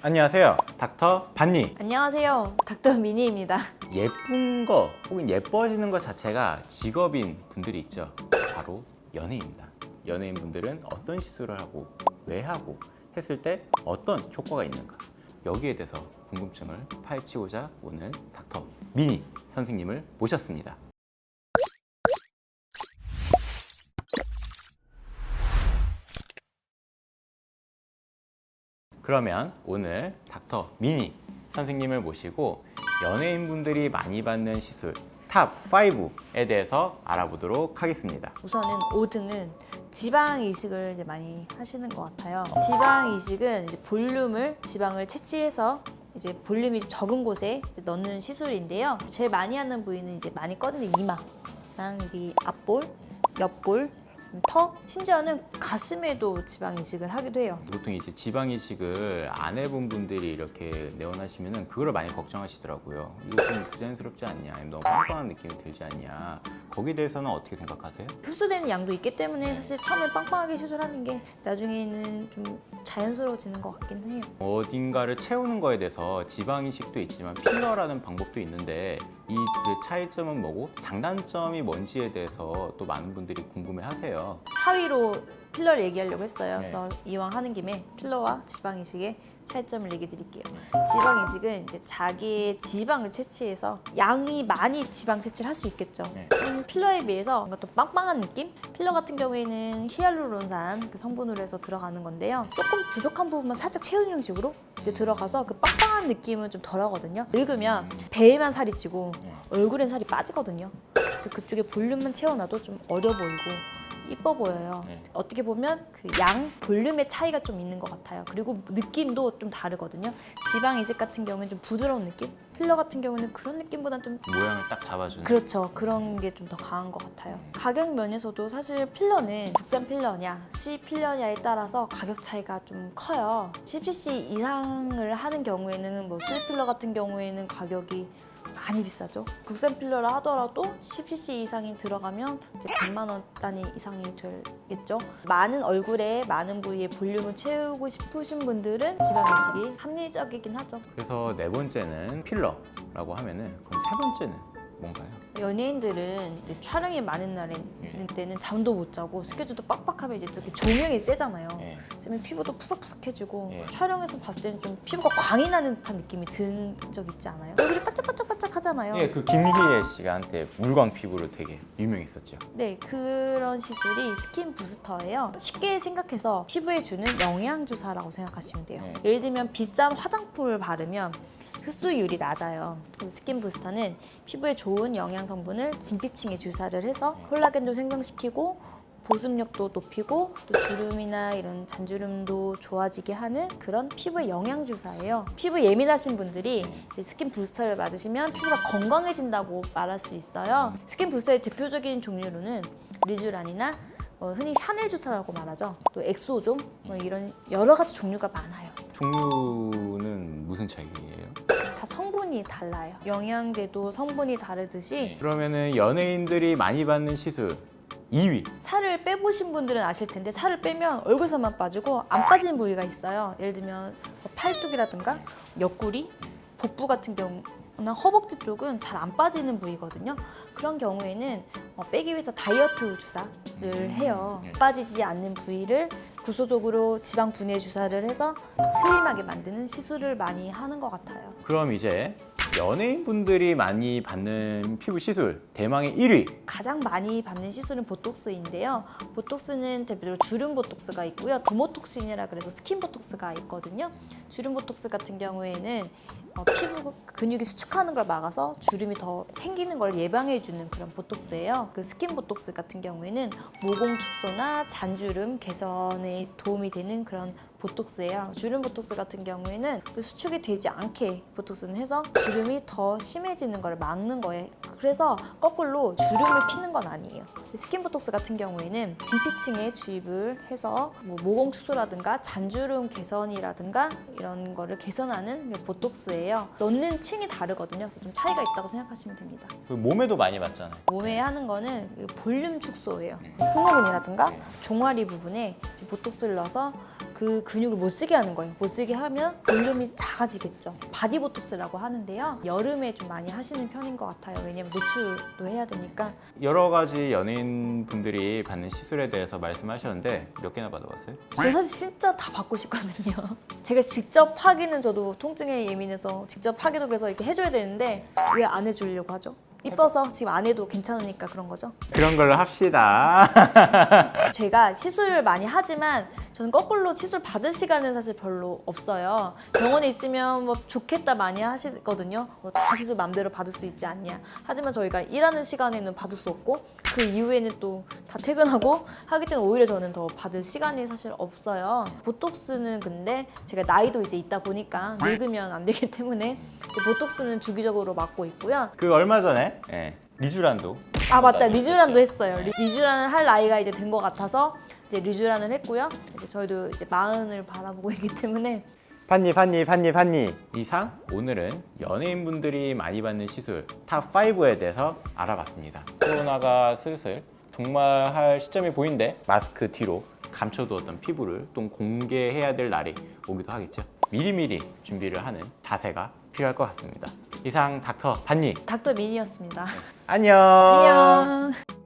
안녕하세요, 닥터 반니. 안녕하세요, 닥터 미니입니다. 예쁜 거 혹은 예뻐지는 것 자체가 직업인 분들이 있죠. 바로 연예인입니다. 연예인 분들은 어떤 시술을 하고 왜 하고 했을 때 어떤 효과가 있는가, 여기에 대해서 궁금증을 파헤치고자 오늘 닥터 미니 선생님을 모셨습니다. 그러면 오늘 닥터 미니 선생님을 모시고 연예인분들이 많이 받는 시술 탑 5에 대해서 알아보도록 하겠습니다. 우선은 5등은 지방 이식을 이제 많이 하시는 것 같아요. 지방 이식은 이제 지방을 채취해서 이제 볼륨이 좀 적은 곳에 이제 넣는 시술인데요. 제일 많이 하는 부위는 이제 많이 꺼지는 이마랑 여기 앞볼, 옆볼, 턱, 심지어는 가슴에도 지방 이식을 하기도 해요. 보통 이제 지방 이식을 안 해본 분들이 이렇게 내원하시면은 그거를 많이 걱정하시더라고요. 이거 좀 부자연스럽지 않냐, 아니면 너무 빵빵한 느낌이 들지 않냐. 거기에 대해서는 어떻게 생각하세요? 흡수되는 양도 있기 때문에 사실 처음에 빵빵하게 시술하는 게 나중에는 좀 자연스러워지는 것 같긴 해요. 어딘가를 채우는 거에 대해서 지방 이식도 있지만 필러라는 방법도 있는데 이 둘의 차이점은 뭐고 장단점이 뭔지에 대해서 또 많은 분들이 궁금해하세요. 4위로 필러를 얘기하려고 했어요. 네. 그래서 이왕 하는 김에 필러와 지방 이식의 차이점을 얘기 드릴게요. 지방 이식은 이제 자기의 지방을 채취해서 양이 많이 지방 채취를 할 수 있겠죠. 네. 필러에 비해서 뭔가 좀 빵빵한 느낌? 필러 같은 경우에는 히알루론산 그 성분으로 해서 들어가는 건데요. 조금 부족한 부분만 살짝 채우는 형식으로 이제 들어가서 그 빵빵한 느낌은 좀 덜하거든요. 늙으면 배에만 살이 찌고 얼굴엔 살이 빠지거든요. 그래서 그쪽에 볼륨만 채워놔도 좀 어려 보이고 이뻐 보여요. 네. 어떻게 보면 그 양, 볼륨의 차이가 좀 있는 것 같아요. 그리고 느낌도 좀 다르거든요. 지방 이식 같은 경우는 좀 부드러운 느낌? 필러 같은 경우는 그런 느낌보다는 좀 모양을 딱 잡아주는. 그렇죠. 그런 게 좀 더 강한 것 같아요. 가격 면에서도 사실 필러는 국산 필러냐, 수입 필러냐에 따라서 가격 차이가 좀 커요. 10cc 이상을 하는 경우에는 뭐 수입 필러 같은 경우에는 가격이 많이 비싸죠. 국산 필러라 하더라도 10cc 이상이 들어가면 이제 100만 원 단위 이상이 되겠죠. 많은 얼굴에 많은 부위에 볼륨을 채우고 싶으신 분들은 지방 이식이 합리적이긴 하죠. 그래서 네 번째는 필러라고 하면은 그럼 세 번째는 뭔가요? 연예인들은 이제 촬영이 많은 날에는 때는 잠도 못 자고 스케줄도 빡빡하면 이제 특히 조명이 세잖아요. 예. 그러면 피부도 푸석푸석해지고 예. 촬영에서 봤을 때는 좀 피부가 광이 나는 듯한 느낌이 드는 적 있지 않아요? 얼굴이 반짝반짝반짝 하잖아요. 예, 그 김희애 씨가 한때 물광 피부로 되게 유명했었죠. 네, 그런 시술이 스킨 부스터예요. 쉽게 생각해서 피부에 주는 영양 주사라고 생각하시면 돼요. 네. 예를 들면 비싼 화장품을 바르면 흡수율이 낮아요. 그래서 스킨 부스터는 피부에 좋은 영양 성분을 진피층에 주사를 해서 콜라겐도 생성시키고 보습력도 높이고 또 주름이나 이런 잔주름도 좋아지게 하는 그런 피부의 영양 주사예요. 피부 예민하신 분들이 이제 스킨 부스터를 맞으시면 피부가 건강해진다고 말할 수 있어요. 스킨 부스터의 대표적인 종류로는 리쥬란이나 흔히 샤넬 주사라고 말하죠. 또 엑소존 이런 여러 가지 종류가 많아요. 종류는 무슨 차이예요? 다 성분이 달라요. 영양제도 성분이 다르듯이 그러면은 연예인들이 많이 받는 시술 2위. 살을 빼보신 분들은 아실 텐데 살을 빼면 얼굴살만 빠지고 안 빠지는 부위가 있어요. 예를 들면 팔뚝이라든가 옆구리, 복부 같은 경우나 허벅지 쪽은 잘 안 빠지는 부위거든요. 그런 경우에는 빼기 위해서 다이어트 주사를 해요. 빠지지 않는 부위를 구조적으로 지방 분해 주사를 해서 슬림하게 만드는 시술을 많이 하는 것 같아요. 그럼 이제 연예인분들이 많이 받는 피부 시술 대망의 1위. 가장 많이 받는 시술은 보톡스인데요. 보톡스는 대표적으로 주름 보톡스가 있고요. 더모톡신이라 그래서 스킨 보톡스가 있거든요. 주름 보톡스 같은 경우에는 피부 근육이 수축하는 걸 막아서 주름이 더 생기는 걸 예방해주는 그런 보톡스예요. 그 스킨 보톡스 같은 경우에는 모공 축소나 잔주름 개선에 도움이 되는 그런 보톡스예요. 주름 보톡스 같은 경우에는 그 수축이 되지 않게 보톡스는 해서 주름이 더 심해지는 걸 막는 거예요. 그래서 거꾸로 주름을 피는 건 아니에요. 스킨 보톡스 같은 경우에는 진피층에 주입을 해서 뭐 모공 축소라든가 잔주름 개선이라든가 이런 거를 개선하는 보톡스예요. 넣는 층이 다르거든요. 그래서 좀 차이가 있다고 생각하시면 됩니다. 그 몸에도 많이 받잖아요. 몸에 하는 거는 그 볼륨 축소예요. 승모근이라든가 종아리 부분에 이제 보톡스를 넣어서 그 근육을 못 쓰게 하는 거예요. 못 쓰게 하면 볼륨이 작아지겠죠. 바디보톡스라고 하는데요. 여름에 좀 많이 하시는 편인 것 같아요. 왜냐면 노출도 해야 되니까. 여러 가지 연예인 분들이 받는 시술에 대해서 말씀하셨는데 몇 개나 받아봤어요? 저 사실 진짜 다 받고 싶거든요. 제가 직접 하기는 저도 통증에 예민해서 직접 하기도 그래서 이렇게 해줘야 되는데 왜 안 해주려고 하죠? 이뻐서 지금 안 해도 괜찮으니까 그런 거죠. 그런 걸로 합시다. 제가 시술을 많이 하지만 저는 거꾸로 시술 받을 시간은 사실 별로 없어요. 병원에 있으면 뭐 좋겠다 많이 하시거든요. 다 시술 맘대로 받을 수 있지 않냐. 하지만 저희가 일하는 시간에는 받을 수 없고 그 이후에는 또 다 퇴근하고 하기 때문에 오히려 저는 더 받을 시간이 사실 없어요. 보톡스는 근데 제가 나이도 이제 있다 보니까 늙으면 안 되기 때문에 이제 보톡스는 주기적으로 맞고 있고요. 그 얼마 전에 리쥬란도 아 맞다, 리쥬란도 했어요. 리쥬란을 할 나이가 이제 된 것 같아서 이제 리쥬란을 했고요. 이제 저희도 이제 40을 바라보고 있기 때문에 판니 이상 오늘은 연예인분들이 많이 받는 시술 탑5에 대해서 알아봤습니다. 코로나가 슬슬 종말할 시점이 보이는데 마스크 뒤로 감춰두었던 피부를 또 공개해야 될 날이 오기도 하겠죠. 미리미리 준비를 하는 자세가 필요할 것 같습니다. 이상 닥터 판니 닥터 민이었습니다. 안녕. 안녕.